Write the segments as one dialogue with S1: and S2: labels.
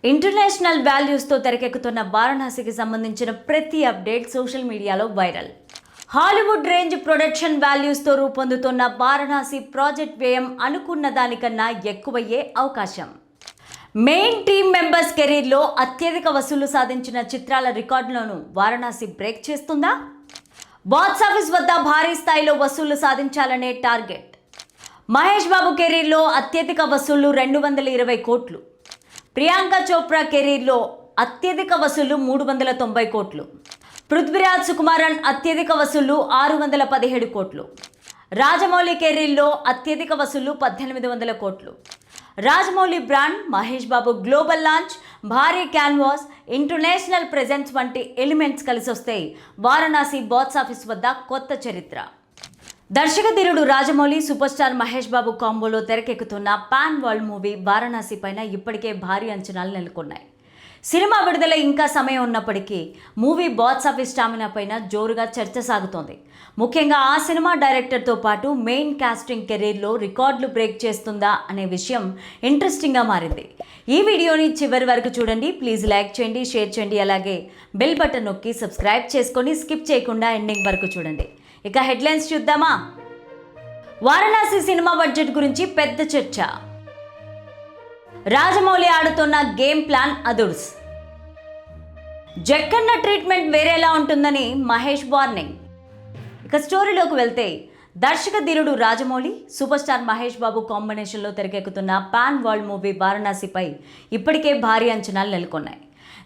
S1: International వాల్యూస్తో తెరకెక్కుతున్న వారణాసికి సంబంధించిన ప్రతి అప్డేట్ సోషల్ మీడియాలో వైరల్. హాలీవుడ్ రేంజ్ ప్రొడక్షన్ వాల్యూస్తో రూపొందుతున్న వారణాసి ప్రాజెక్ట్ వ్యయం అనుకున్న దానికన్నా ఎక్కువయ్యే అవకాశం. మెయిన్ టీమ్ మెంబర్స్ కెరీర్లో అత్యధిక వసూలు సాధించిన చిత్రాల రికార్డులను వారణాసి బ్రేక్ చేస్తుందా? బాక్సాఫీస్ వద్ద భారీ స్థాయిలో వసూలు సాధించాలనే టార్గెట్. మహేష్ బాబు కెరీర్లో అత్యధిక వసూళ్లు 220 కోట్లు. ప్రియాంక చోప్రా కెరీర్లో అత్యధిక వసూళ్లు 390 కోట్లు. పృథ్వీరాజ్ సుకుమారన్ అత్యధిక వసూళ్లు 617 కోట్లు. రాజమౌళి కెరీర్లో అత్యధిక వసూళ్లు 1800 కోట్లు. Rajamouli brand, Mahesh Babu global launch, భారీ క్యాన్వాస్, ఇంటర్నేషనల్ ప్రెజెన్స్ వంటి ఎలిమెంట్స్ కలిసొస్తే వారణాసి బాక్సాఫీస్ వద్ద కొత్త చరిత్ర. దర్శకధీరుడు రాజమౌళి, సూపర్ స్టార్ మహేష్ బాబు కాంబోలో తెరకెక్కుతున్న పాన్ వరల్డ్ మూవీ వారణాసి పైన ఇప్పటికే భారీ అంచనాలు నెలకొన్నాయి. సినిమా విడుదల ఇంకా సమయం ఉన్నప్పటికీ మూవీ బాక్సాఫీస్ స్టామినా పైన జోరుగా చర్చ సాగుతోంది. ముఖ్యంగా ఆ సినిమా డైరెక్టర్తో పాటు మెయిన్ కాస్టింగ్ కెరీర్లో రికార్డులు బ్రేక్ చేస్తుందా అనే విషయం ఇంట్రెస్టింగ్గా మారింది. ఈ వీడియోని చివరి వరకు చూడండి. ప్లీజ్ లైక్ చేయండి, షేర్ చేయండి, అలాగే బెల్ బటన్ నొక్కి సబ్స్క్రైబ్ చేసుకొని స్కిప్ చేయకుండా ఎండింగ్ వరకు చూడండి. ఇక హెడ్లైన్స్ చూద్దామా? వారణాసి సినిమా బడ్జెట్ గురించి పెద్ద చర్చ. రాజమౌళి ఆడుతున్న గేమ్ ప్లాన్ అదుర్స్. జక్కన్న ట్రీట్మెంట్ వేరేలా ఉంటుందని మహేష్ వార్నింగ్. ఇక స్టోరీలోకి వెళ్తే, దర్శకధీరుడు రాజమౌళి, సూపర్ స్టార్ మహేష్ బాబు కాంబినేషన్లో తెరకెక్కుతున్న పాన్ వరల్డ్ మూవీ వారణాసిపై ఇప్పటికే భారీ అంచనాలు నెలకొన్నాయి.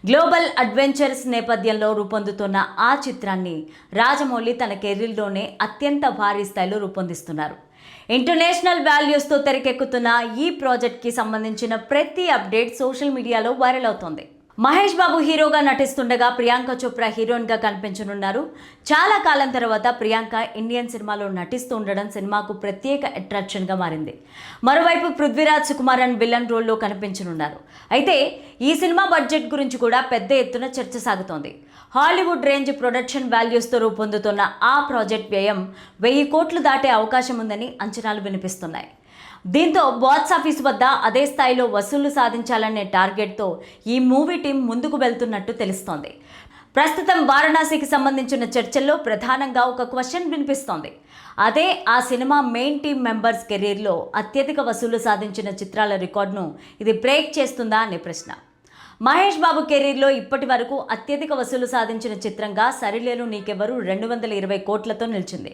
S1: గ్లోబల్ అడ్వెంచర్స్ నేపథ్యంలో రూపొందుతున్న ఆ చిత్రాన్ని రాజమౌళి తన కెరీర్లోనే అత్యంత భారీ స్థాయిలో రూపొందిస్తున్నారు. ఇంటర్నేషనల్ వాల్యూస్తో తెరకెక్కుతున్న ఈ ప్రాజెక్ట్కి సంబంధించిన ప్రతి అప్డేట్ సోషల్ మీడియాలో వైరల్ అవుతోంది. మహేష్ బాబు హీరోగా నటిస్తుండగా ప్రియాంక చోప్రా హీరోయిన్గా కనిపించనున్నారు. చాలా కాలం తర్వాత ప్రియాంక ఇండియన్ సినిమాలో నటిస్తూ ఉండడం సినిమాకు ప్రత్యేక అట్రాక్షన్గా మారింది. మరోవైపు పృథ్వీరాజ్ సుకుమారన్ విలన్ రోల్లో కనిపించనున్నారు. అయితే ఈ సినిమా బడ్జెట్ గురించి కూడా పెద్ద ఎత్తున చర్చ సాగుతోంది. హాలీవుడ్ రేంజ్ ప్రొడక్షన్ వాల్యూస్తో రూపొందుతున్న ఆ ప్రాజెక్ట్ వ్యయం 1000 కోట్లు దాటే అవకాశం ఉందని అంచనాలు వినిపిస్తున్నాయి. దీంతో బాక్సాఫీస్ వద్ద అదే స్థాయిలో వసూళ్లు సాధించాలనే టార్గెట్తో ఈ మూవీ టీం ముందుకు వెళ్తున్నట్టు తెలుస్తోంది. ప్రస్తుతం వారణాసికి సంబంధించిన చర్చల్లో ప్రధానంగా ఒక క్వశ్చన్ వినిపిస్తోంది. అదే ఆ సినిమా మెయిన్ టీం మెంబర్స్ కెరీర్లో అత్యధిక వసూళ్లు సాధించిన చిత్రాల రికార్డును ఇది బ్రేక్ చేస్తుందా అనే ప్రశ్న. మహేష్ బాబు కెరీర్లో ఇప్పటి వరకు అత్యధిక వసూలు సాధించిన చిత్రంగా సరిలేరు నీకెవరు 220 కోట్లతో నిలిచింది.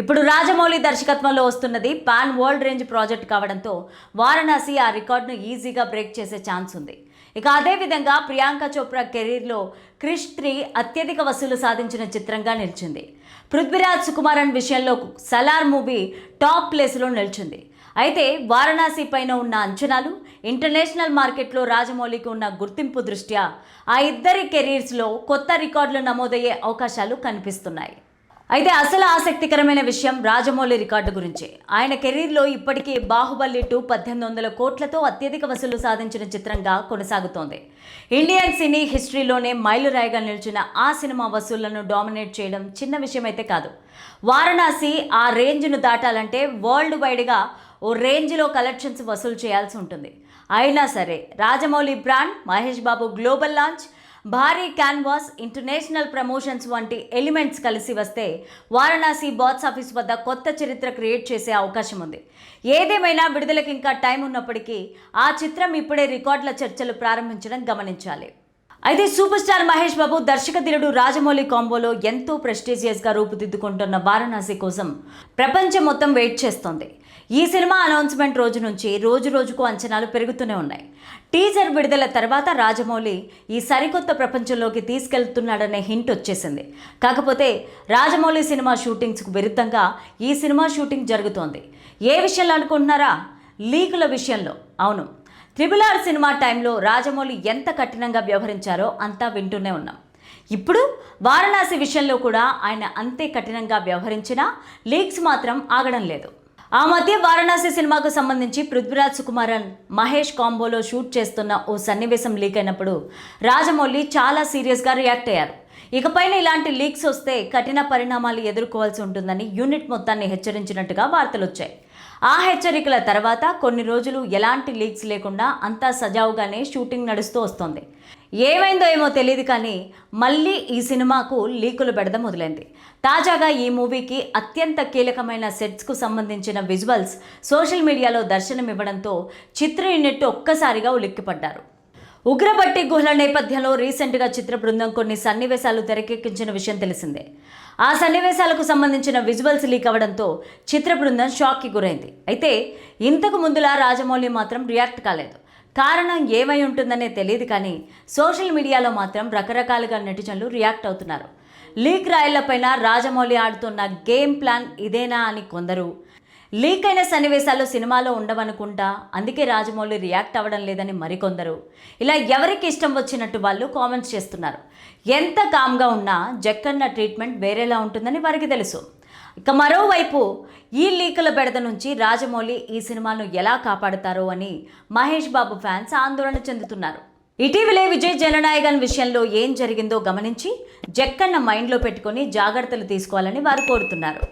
S1: ఇప్పుడు రాజమౌళి దర్శకత్వంలో వస్తున్నది పాన్ వరల్డ్ రేంజ్ ప్రాజెక్ట్ కావడంతో వారణాసి ఆ రికార్డును ఈజీగా బ్రేక్ చేసే ఛాన్స్ ఉంది. ఇక అదేవిధంగా ప్రియాంక చోప్రా కెరీర్లో క్రిష్ 3 అత్యధిక వసూలు సాధించిన చిత్రంగా నిలిచింది. పృథ్వీరాజ్ సుకుమారన్ విషయంలో సలార్ మూవీ టాప్ ప్లేస్లో నిలిచింది. అయితే వారణాసి పైన ఉన్న అంచనాలు, ఇంటర్నేషనల్ మార్కెట్లో రాజమౌళికి ఉన్న గుర్తింపు దృష్ట్యా ఆ ఇద్దరి కెరీర్స్లో కొత్త రికార్డులు నమోదయ్యే అవకాశాలు కనిపిస్తున్నాయి. అయితే అసలు ఆసక్తికరమైన విషయం రాజమౌళి రికార్డు గురించి. ఆయన కెరీర్లో ఇప్పటికీ బాహుబలి 2 1800 కోట్లతో అత్యధిక వసూలు సాధించిన చిత్రంగా కొనసాగుతోంది. ఇండియన్ సినీ హిస్టరీలోనే మైలురాయిగా నిలిచిన ఆ సినిమా వసూళ్లను డామినేట్ చేయడం చిన్న విషయం అయితే కాదు. వారణాసి ఆ రేంజ్ను దాటాలంటే వరల్డ్ వైడ్గా ఓ రేంజ్లో కలెక్షన్స్ వసూలు చేయాల్సి ఉంటుంది. అయినా సరే Rajamouli brand, Mahesh Babu global launch, భారీ క్యాన్వాస్, ఇంటర్నేషనల్ ప్రమోషన్స్ వంటి ఎలిమెంట్స్ కలిసి వస్తే వారణాసి బాక్సాఫీస్ వద్ద కొత్త చరిత్ర క్రియేట్ చేసే అవకాశం ఉంది. ఏదేమైనా విడుదలకు ఇంకా టైం ఉన్నప్పటికీ ఆ చిత్రం ఇప్పుడే రికార్డుల చర్చలు ప్రారంభించడం గమనించాలి. అయితే సూపర్ స్టార్ మహేష్ బాబు, దర్శకధీరుడు రాజమౌళి కాంబోలో ఎంతో ప్రెస్టీజియస్గా రూపుదిద్దుకుంటున్న వారణాసి కోసం ప్రపంచం మొత్తం వెయిట్ చేస్తోంది. ఈ సినిమా అనౌన్స్మెంట్ రోజు నుంచి రోజు రోజుకు అంచనాలు పెరుగుతూనే ఉన్నాయి. టీజర్ విడుదల తర్వాత రాజమౌళి ఈ సరికొత్త ప్రపంచంలోకి తీసుకెళ్తున్నాడనే హింట్ వచ్చేసింది. కాకపోతే రాజమౌళి సినిమా షూటింగ్స్కు విరుద్ధంగా ఈ సినిమా షూటింగ్ జరుగుతోంది. ఏ విషయంలో అనుకుంటున్నారా? లీకుల విషయంలో. అవును, RRR సినిమా టైంలో రాజమౌళి ఎంత కఠినంగా వ్యవహరించారో అంతా వింటూనే ఉన్నాం. ఇప్పుడు వారణాసి విషయంలో కూడా ఆయన అంతే కఠినంగా వ్యవహరించినా లీక్స్ మాత్రం ఆగడం లేదు. ఆ మధ్య వారణాసి సినిమాకు సంబంధించి పృథ్వీరాజ్ సుకుమారన్, మహేష్ కాంబోలో షూట్ చేస్తున్న ఓ సన్నివేశం లీక్ అయినప్పుడు రాజమౌళి చాలా సీరియస్గా రియాక్ట్ అయ్యారు. ఇకపైన ఇలాంటి లీక్స్ వస్తే కఠిన పరిణామాలు ఎదుర్కోవాల్సి ఉంటుందని యూనిట్ మొత్తాన్ని హెచ్చరించినట్టుగా వార్తలు వచ్చాయి. ఆ హెచ్చరికల తర్వాత కొన్ని రోజులు ఎలాంటి లీక్స్ లేకుండా అంతా సజావుగానే షూటింగ్ నడుస్తూ వస్తోంది. ఏమైందో ఏమో తెలియదు కానీ మళ్ళీ ఈ సినిమాకు లీకులు పెడద మొదలైంది. తాజాగా ఈ మూవీకి అత్యంత కీలకమైన సెట్స్కు సంబంధించిన విజువల్స్ సోషల్ మీడియాలో దర్శనమివ్వడంతో చిత్ర యూనిట్ ఒక్కసారిగా ఉలిక్కిపడ్డారు. ఉగ్రబట్టి గుహల నేపథ్యంలో రీసెంట్గా చిత్ర బృందం కొన్ని సన్నివేశాలు తెరకెక్కించిన విషయం తెలిసిందే. ఆ సన్నివేశాలకు సంబంధించిన విజువల్స్ లీక్ అవ్వడంతో చిత్ర బృందం షాక్కి గురైంది. అయితే ఇంతకు ముందులా రాజమౌళి మాత్రం రియాక్ట్ కాలేదు. కారణం ఏమై ఉంటుందనే తెలియదు కానీ సోషల్ మీడియాలో మాత్రం రకరకాలుగా నెటిజన్లు రియాక్ట్ అవుతున్నారు. లీక్ రాయిళ్లపైన రాజమౌళి ఆడుతున్న గేమ్ ప్లాన్ ఇదేనా అని కొందరు, లీక్ అయిన సన్నివేశాలు సినిమాలో ఉండవనుకుంటా అందుకే రాజమౌళి రియాక్ట్ అవ్వడం లేదని మరికొందరు, ఇలా ఎవరికి ఇష్టం వచ్చినట్టు వాళ్ళు కామెంట్స్ చేస్తున్నారు. ఎంత కామ్గా ఉన్నా జక్కన్న ట్రీట్మెంట్ వేరేలా ఉంటుందని వారికి తెలుసు. ఇక మరోవైపు ఈ లీకుల బెడద నుంచి రాజమౌళి ఈ సినిమాను ఎలా కాపాడుతారో అని మహేష్ బాబు ఫ్యాన్స్ ఆందోళన చెందుతున్నారు. ఇటీవలే విజయ్ జననాయగన్ విషయంలో ఏం జరిగిందో గమనించి జక్కన్న మైండ్లో పెట్టుకొని జాగ్రత్తలు తీసుకోవాలని వారు కోరుతున్నారు.